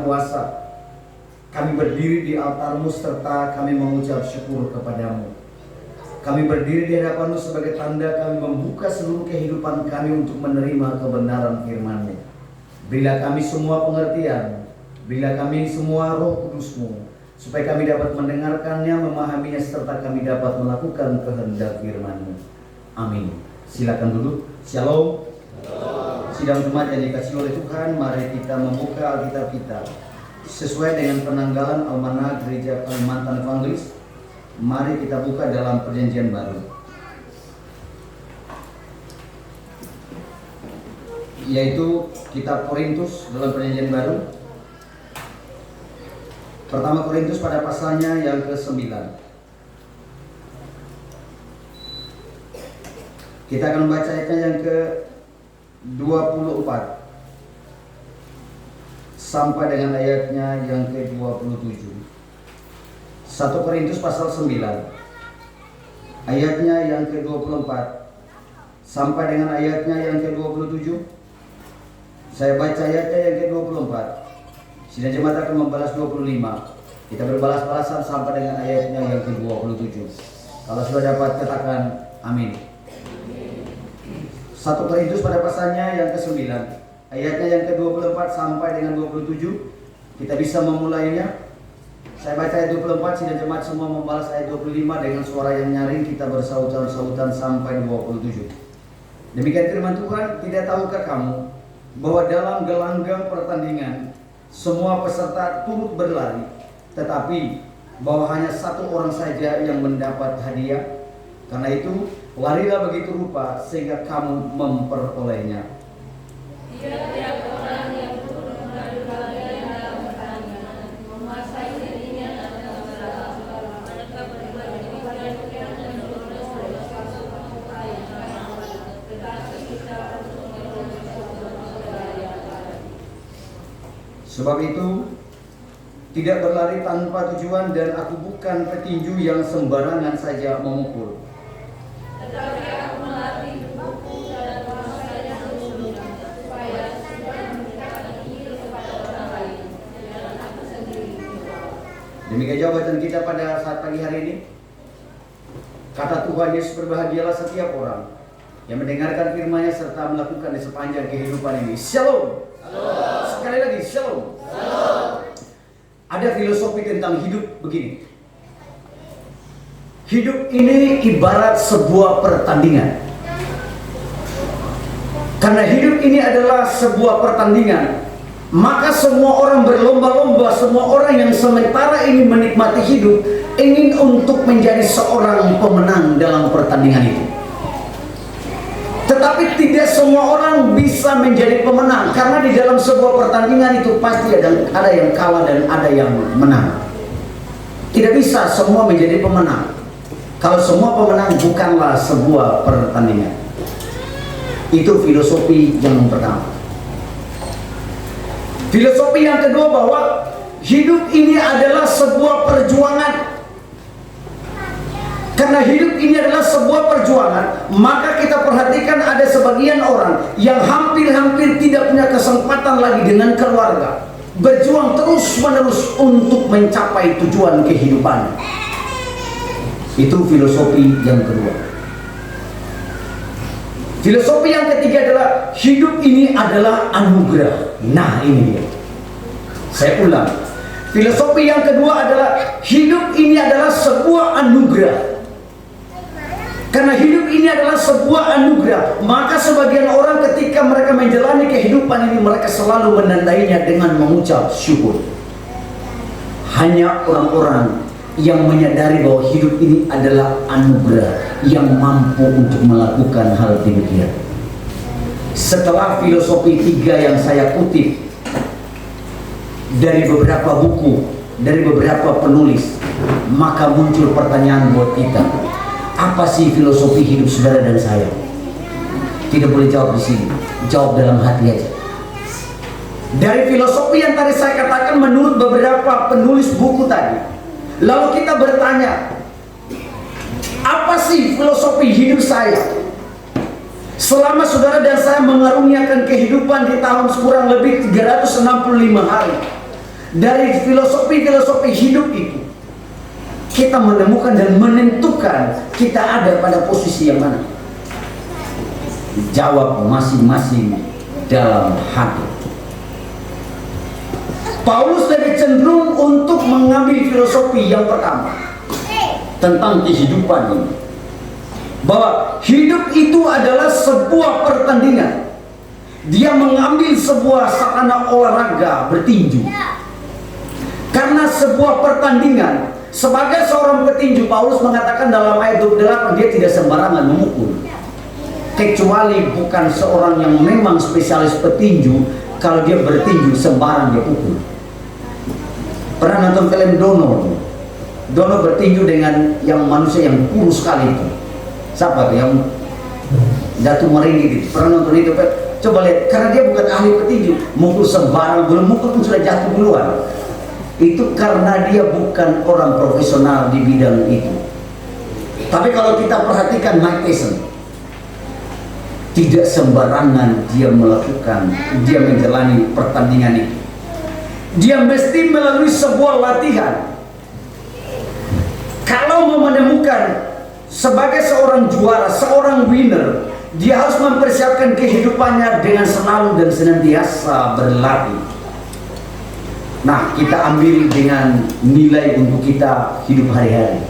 Kuasa, kami berdiri di altar-Mu serta kami mengucap syukur kepadamu. Kami berdiri di hadapan-Mu sebagai tanda kami membuka seluruh kehidupan kami untuk menerima kebenaran firman-Mu. Berilah kami semua pengertian, berilah kami semua Roh Kudus-Mu, supaya kami dapat mendengarkannya, memahaminya, serta kami dapat melakukan kehendak firman-Mu. Amin. Silakan duduk. Shalom. Sidang Jumat yang dikasihi oleh Tuhan, mari kita membuka Alkitab kita sesuai dengan penanggalan Almanak Gereja Kalimantan Evangelis. Mari kita buka dalam Perjanjian Baru, yaitu kitab Korintus dalam Perjanjian Baru. Pertama Korintus pada pasalnya yang ke-9. Kita akan membaca ayatnya yang ke-24 sampai dengan ayatnya yang ke-27. 1 Korintus pasal 9 ayatnya yang ke-24 sampai dengan ayatnya yang ke-27. Saya baca ayatnya yang ke-24. Sidang jemaat akan membalas 25. Kita berbalas-balasan sampai dengan ayatnya yang ke-27. Kalau sudah dapat katakan amin. 1 Korintus pada pasalnya yang ke-9 ayatnya yang ke-24 sampai dengan 27. Kita bisa memulainya. Saya baca ayat 24, sidang jemaat semua membalas ayat 25 dengan suara yang nyaring. Kita bersahutan-sahutan sampai 27. Demikian firman Tuhan. Tidak tahukah kamu bahwa dalam gelanggang pertandingan semua peserta turut berlari, tetapi bahwa hanya satu orang saja yang mendapat hadiah? Karena itu larilah begitu rupa sehingga kamu memperolehnya. Tiap orang yang turut mengadu gelanggang dalam pertandingan menguasai dirinya dan mereka beribadah demikian dan berdosa suatu upaya. Tetapi kita untuk sebab itu tidak berlari tanpa tujuan, dan aku bukan petinju yang sembarangan saja memukul. Tetapi aku melatih tubuhku dan kuasanya sesungguhnya, supaya sudah memberikan diri kepada orang lain dan aku sendiri. Demikian jawaban kita pada saat pagi hari ini. Kata Tuhan Yesus, berbahagialah setiap orang yang mendengarkan firman-Nya serta melakukan di sepanjang kehidupan ini. Shalom. Sekali lagi, shalom. Ada filosofi tentang hidup begini. Hidup ini ibarat sebuah pertandingan. Karena hidup ini adalah sebuah pertandingan, maka semua orang berlomba-lomba. Semua orang yang sementara ini menikmati hidup ingin untuk menjadi seorang pemenang dalam pertandingan itu. Tetapi tidak semua orang bisa menjadi pemenang, karena di dalam sebuah pertandingan itu pasti ada yang kalah dan ada yang menang. Tidak bisa semua menjadi pemenang. Kalau semua pemenang bukanlah sebuah pertandingan. Itu filosofi yang pertama. Filosofi yang kedua, bahwa hidup ini adalah sebuah perjuangan. Karena hidup ini adalah sebuah perjuangan, maka kita perhatikan ada sebagian orang yang hampir-hampir tidak punya kesempatan lagi dengan keluarga. Berjuang terus-menerus untuk mencapai tujuan kehidupan. Itu filosofi yang kedua. Filosofi yang ketiga adalah hidup ini adalah anugerah. Nah, ini dia. Saya ulang. Filosofi yang kedua adalah hidup ini adalah sebuah anugerah. Karena hidup ini adalah sebuah anugerah, maka sebagian orang ketika mereka menjalani kehidupan ini, mereka selalu menandainya dengan mengucap syukur. Hanya orang-orang yang menyadari bahwa hidup ini adalah anugerah yang mampu untuk melakukan hal demikian. Setelah filosofi tiga yang saya kutip dari beberapa buku, dari beberapa penulis, maka muncul pertanyaan buat kita. Apa sih filosofi hidup saudara dan saya? Tidak boleh jawab di sini, jawab dalam hati aja. Dari filosofi yang tadi saya katakan menurut beberapa penulis buku tadi, lalu kita bertanya, apa sih filosofi hidup saya? Selama saudara dan saya mengaruniakan kehidupan di tahun kurang lebih 365 hari, dari filosofi-filosofi hidup itu, kita menemukan dan menentukan kita ada pada posisi yang mana. Jawab masing-masing dalam hati. Paulus lebih cenderung untuk mengambil filosofi yang pertama tentang kehidupan ini, bahwa hidup itu adalah sebuah pertandingan. Dia mengambil sebuah sarana olahraga bertinju. Karena sebuah pertandingan, sebagai seorang petinju, Paulus mengatakan dalam ayat 28, dia tidak sembarangan memukul. Kecuali bukan seorang yang memang spesialis petinju, kalau dia bertinju sembarang dia pukul. Pernah nonton film Dono? Dono bertinju dengan yang manusia yang kurus sekali itu. Siapa tuh yang jatuh meringgi itu? Pernah nonton itu? Coba lihat, karena dia bukan ahli petinju, mukul sembarang, belum mukul pun sudah jatuh duluan. Itu karena dia bukan orang profesional di bidang itu. Tapi kalau kita perhatikan Mike Tyson, tidak sembarangan dia menjalani pertandingan itu. Dia mesti melalui sebuah latihan. Kalau mau menemukan sebagai seorang juara, seorang winner, dia harus mempersiapkan kehidupannya dengan selalu dan senantiasa berlatih. Nah, kita ambil dengan nilai untuk kita hidup hari-hari.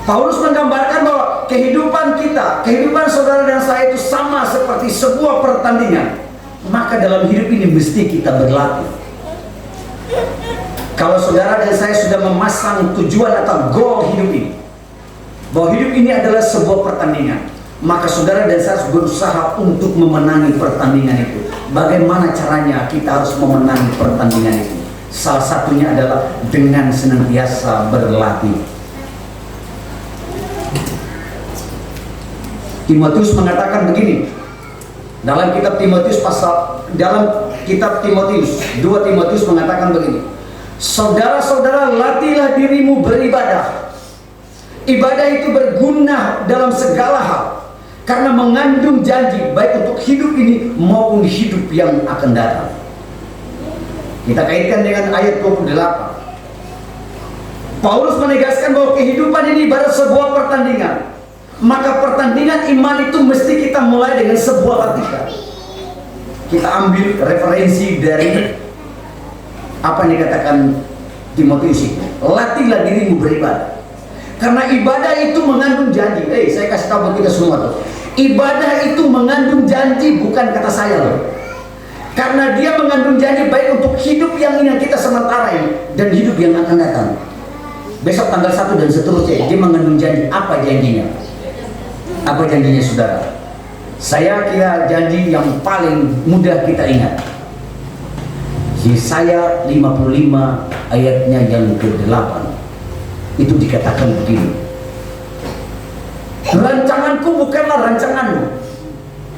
Paulus menggambarkan bahwa kehidupan kita, kehidupan saudara dan saya itu sama seperti sebuah pertandingan. Maka dalam hidup ini mesti kita berlatih. Kalau saudara dan saya sudah memasang tujuan atau goal hidup ini, bahwa hidup ini adalah sebuah pertandingan, maka saudara dan saya harus berusaha untuk memenangi pertandingan itu. Bagaimana caranya kita harus memenangi pertandingan itu? Salah satunya adalah dengan senantiasa berlatih. Timotius mengatakan begini dalam kitab Timotius 2 Timotius mengatakan begini, saudara-saudara, latihlah dirimu beribadah. Ibadah itu berguna dalam segala hal, karena mengandung janji baik untuk hidup ini maupun hidup yang akan datang. Kita kaitkan dengan ayat 28. Paulus menegaskan bahwa kehidupan ini ibarat sebuah pertandingan. Maka pertandingan iman itu mesti kita mulai dengan sebuah latihan. Kita ambil referensi dari apa yang dikatakan Timotius itu. Latihlah dirimu beribadah. Karena ibadah itu mengandung janji. Saya kasih tahu buat kita semua tuh. Ibadah itu mengandung janji, bukan kata saya loh. Karena dia mengandung janji baik untuk hidup yang ini yang kita sementara ini dan hidup yang akan datang. Besok tanggal 1 dan seterusnya dia mengandung janji. Apa janjinya? Apa janjinya saudara? Saya kira janji yang paling mudah kita ingat, Yesaya 55 ayatnya yang ke-8. Itu dikatakan begini, rancanganku bukanlah rancanganmu,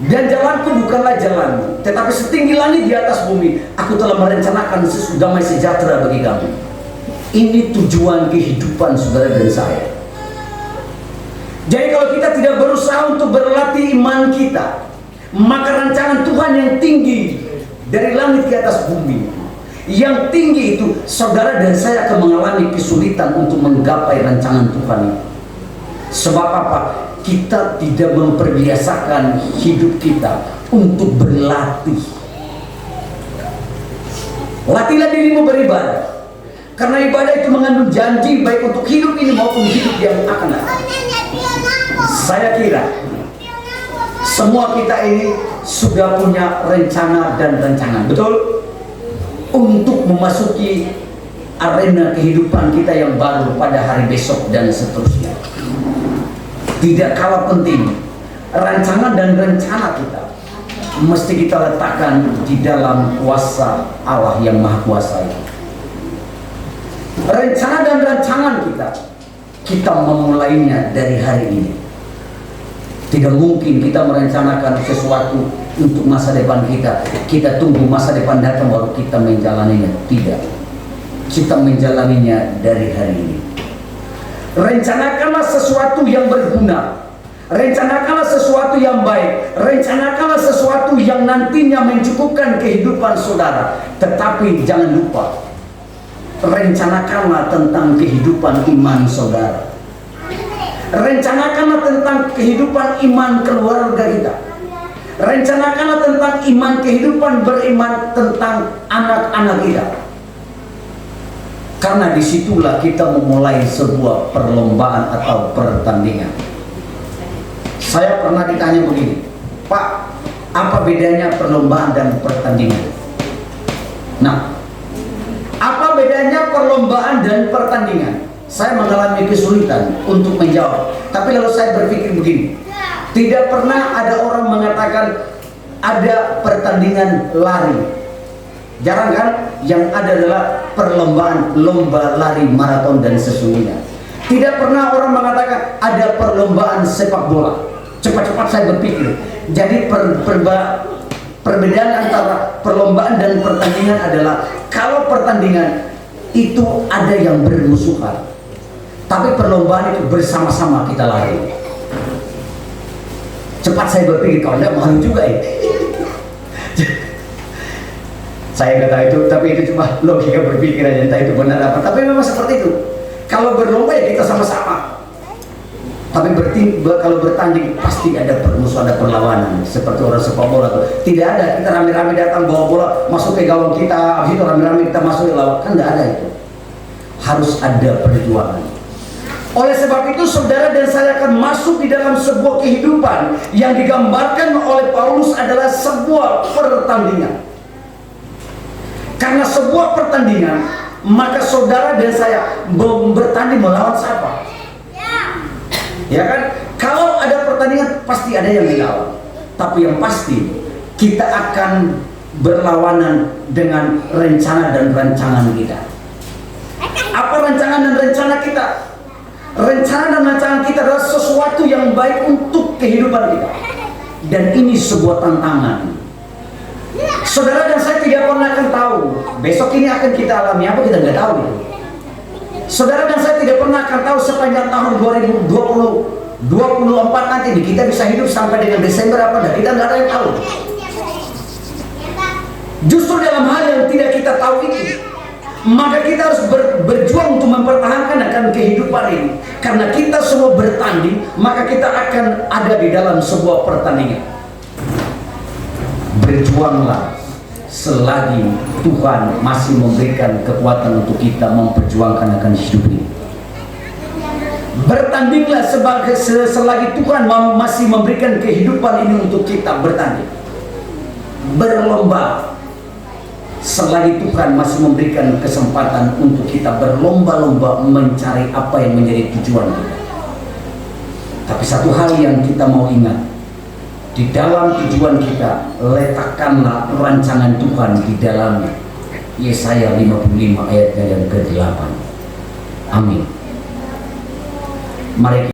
dan jalanku bukanlah jalanmu, tetapi setinggi langit di atas bumi, aku telah merencanakan damai sejahtera bagi kamu. Ini tujuan kehidupan saudara dan saya. Jadi kalau kita tidak berusaha untuk berlatih iman kita, maka rancangan Tuhan yang tinggi dari langit ke atas bumi, yang tinggi itu, saudara dan saya akan mengalami kesulitan untuk menggapai rancangan Tuhan itu. Sebab apa? Kita tidak memperbiasakan hidup kita untuk berlatih. Latihlah dirimu beribadah, karena ibadah itu mengandung janji baik untuk hidup ini maupun hidup yang akan datang. Saya kira semua kita ini sudah punya rencana dan rancangan, betul? Untuk memasuki arena kehidupan kita yang baru pada hari besok dan seterusnya. Tidak kalah penting, rancangan dan rencana kita mesti kita letakkan di dalam kuasa Allah yang Maha Kuasa itu. Rencana dan rancangan kita memulainya dari hari ini. Tidak mungkin kita merencanakan sesuatu untuk masa depan kita. Kita tunggu masa depan datang baru kita menjalaninya. Tidak. Kita menjalaninya dari hari ini. Rencanakanlah sesuatu yang berguna. Rencanakanlah sesuatu yang baik. Rencanakanlah sesuatu yang nantinya mencukupkan kehidupan saudara. Tetapi jangan lupa, rencanakanlah tentang kehidupan iman saudara. Rencanakanlah tentang kehidupan iman keluarga kita. Rencanakanlah tentang iman kehidupan beriman tentang anak-anak kita. Karena disitulah kita memulai sebuah perlombaan atau pertandingan. Saya pernah ditanya begini, Pak, apa bedanya perlombaan dan pertandingan? Nah, apa bedanya perlombaan dan pertandingan? Saya mengalami kesulitan untuk menjawab. Tapi lalu saya berpikir begini, tidak pernah ada orang mengatakan ada pertandingan lari. Jarang kan? Yang ada adalah perlombaan, lomba lari maraton dan sesungguhnya. Tidak pernah orang mengatakan ada perlombaan sepak bola. Cepat-cepat saya berpikir. Jadi perbedaan antara perlombaan dan pertandingan adalah kalau pertandingan itu ada yang bermusuhan, tapi perlombaan itu bersama-sama kita lari. Cepat saya berpikir, kalau enggak malu juga ya. Saya nggak tahu itu, tapi itu cuma logika berpikir aja, entah itu benar apa. Tapi memang seperti itu. Kalau berlomba ya kita sama-sama. Tapi kalau bertanding pasti ada permusuhan, ada perlawanan. Seperti orang sepak bola tuh. Tidak ada kita rame-rame datang bawa bola masuk ke gawang kita, habis itu rame-rame kita masuk ke lawan. Kan nggak ada itu. Harus ada perjuangan. Oleh sebab itu saudara dan saya akan masuk di dalam sebuah kehidupan yang digambarkan oleh Paulus adalah sebuah pertandingan. Karena sebuah pertandingan, maka saudara dan saya bertanding melawan siapa? Ya kan? Kalau ada pertandingan pasti ada yang dilawan. Tapi yang pasti kita akan berlawanan dengan rencana dan rancangan kita. Apa rancangan dan rencana kita? Rencana dan rancangan kita adalah sesuatu yang baik untuk kehidupan kita. Dan ini sebuah tantangan. Saudara dan saya tidak pernah akan tahu besok ini akan kita alami apa, kita nggak tahu. Saudara dan saya tidak pernah akan tahu sepanjang tahun 2024 nanti kita bisa hidup sampai dengan Desember apa enggak, kita nggak ada yang tahu. Justru dalam hal yang tidak kita tahu itu, maka kita harus berjuang untuk mempertahankan akan kehidupan ini. Karena kita semua bertanding, maka kita akan ada di dalam sebuah pertandingan. Berjuanglah selagi Tuhan masih memberikan kekuatan untuk kita memperjuangkan akan hidup ini. Bertandinglah selagi Tuhan masih memberikan kehidupan ini untuk kita bertanding. Berlomba selagi Tuhan masih memberikan kesempatan untuk kita berlomba-lomba mencari apa yang menjadi tujuan kita. Tapi satu hal yang kita mau ingat, di dalam tujuan kita, letakkanlah rancangan Tuhan di dalamnya. Yesaya 55 ayat yang ke-8. Amin. Mari